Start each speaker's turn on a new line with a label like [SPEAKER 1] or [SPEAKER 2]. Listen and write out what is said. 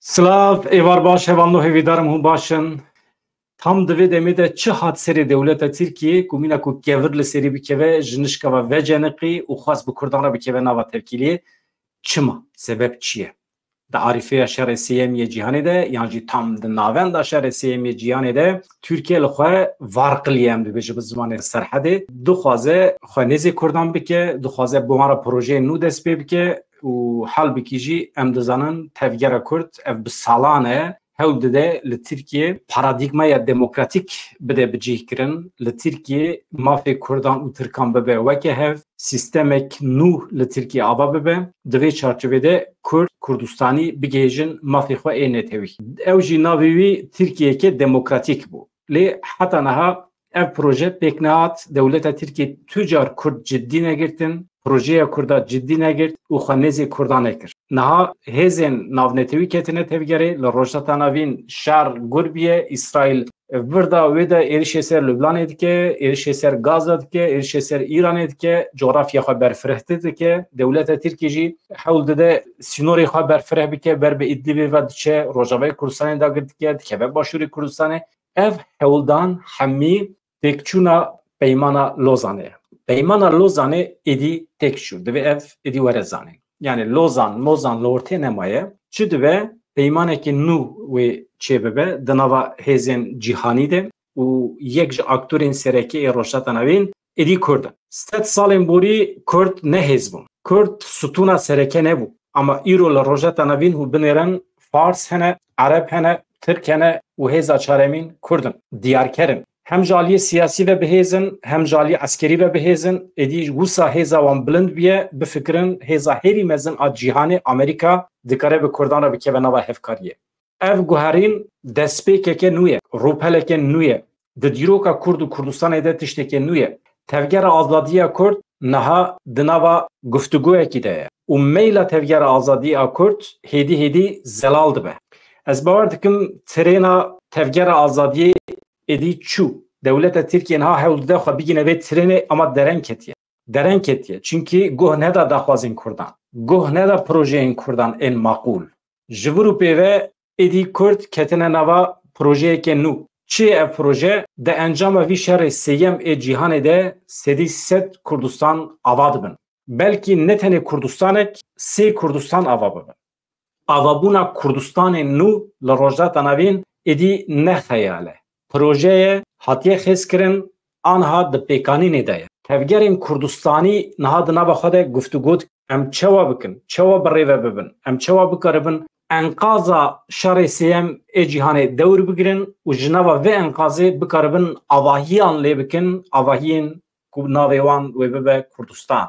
[SPEAKER 1] Slav evar baş hevanlo hevidarım hu başın. Tam divê demê de çi hat serê dewleta Tirkiye ku mîna ku kevir li serî bikeve ji nişkeva ve ceniqî û xwast bi Kurdan re bikeve nava tevkîliyê. Çima? Sebep çi ye? Di arîfeya şerê sêyemî cîhanê de yan jî tam di navenda şerê sêyemî cîhanê de Tirkiye li xwe var qiliye em dibêje bi zimanê serhedê. Dixwaze xwe nêzê Kurdan bike, dixwaze bi wan re projeyên nû dest pê bike û helbikî jî em dizanin tevgera Kurd ev bi salan e hewl dide li Tirkiye paradigmaya demokratîk bide bicihkirin. Li Tirkiye mafê Kurdan û Tirkan bibe weke hev, sistemek nû li Tirkiye ava bibe. Di vê çarçovede Kurd, Kurdistanî bigêjin mafê xwe ê netewî. Ew jî navê wî Tirkiyeyeke demokratîk bû. Lê heta niha ev proje pêk nehat, dewleta Tirkiye tu car Kurd ciddî negirtin, projeya Kurda ciddî negirt û xwe nêzê Kurdan nekir. Niha hêzên navnetewî ketine tevgerê li rojheta navîn şer gur biye, İsraîl birda wê de êrişê ser Lubnanê dike, êrişê ser Gaza dike, êrişê ser İranê dike, coğrafya xwe berfirehtir dike. Dewleta Tirkiye jî hewl dide sînorê xwe berfireh bike, ber bi Îdlibê ve diçe, Rojavayê Kurdistanê dagir dike, dikeve başûrê Kurdistanê. Ev hewldan hemî têkçûna peymana Lozanê ye. Peymana Lozanê êdî têkçû, divê ev êdî were zanîn. Yani Lozan, Mozan li ortê nemaye, çi dibe peymanekî nû wê çêbibe di nava hêzên cîhanî de û yek ji aktorên serekî ê rojheta navîn êdî Kurd in. Sed salên borî Kurd ne hêz bûn. Kurd stûna sereke nebû. Ama îro li rojheta navîn hûn binêrin Fars hene, Ereb hene, Tirk hene û hêza çaremîn Kurd in. Diyarkerin. Hem jaliyê siyasî ve bihêzin, hem jaliyê eskerî ve bihêzin, êdî wisa hêza wan bilind biye, bifikirin hêza herî mezin a cîhanê Amerîka dikare bi Kurdan re bikeve nava hevkariyê. Ev guherîn destpêkeke nû ye, rûpeleke nû ye. Di dîroka Kurd û Kurdistanê de tiştekê nû ye. Tevgera azadiya Kurd niha di nava guftugûyekî de ye. Û meyla tevgera azadiya Kurd hêdî hêdî zelal dibe. Ez bawer dikim tirêna tevgera azadiyê êdî çû. Dewleta Tirkiye niha hewl dide xwe bigîne vê tirênê ama dereng ketiye. Dereng ketiye. Çünkü goh neda daxwazên Kurdan. Goh neda projeyên Kurdan ên maqûl. Ji vir û pêve êdî Kurd ketine nava projeyeke nû. Çi ev proje? Di encama vî şerê sêyem ê cîhanê de sedî sed Kurdistan ava dibin. Belkî ne tenê Kurdistanek, sê Kurdistan ava bibin. Avabûna Kurdistanên nû li rojheta navîn êdî ne xeyale. Projeye hatiye xêzkirin anha di pêkanînê de ye. Tevgerên Kurdistanî niha di nava xwe de guftûgû dikin. Em çawa bikin, çawa bi rêve bibin, em çawa bikaribin enqaza şerê sêyem ê cîhanê dewr bigirin û ji nava vê enqazê bikaribin avahiyan lê bikin, avahiyên ku navê wan wê bibe Kurdistan.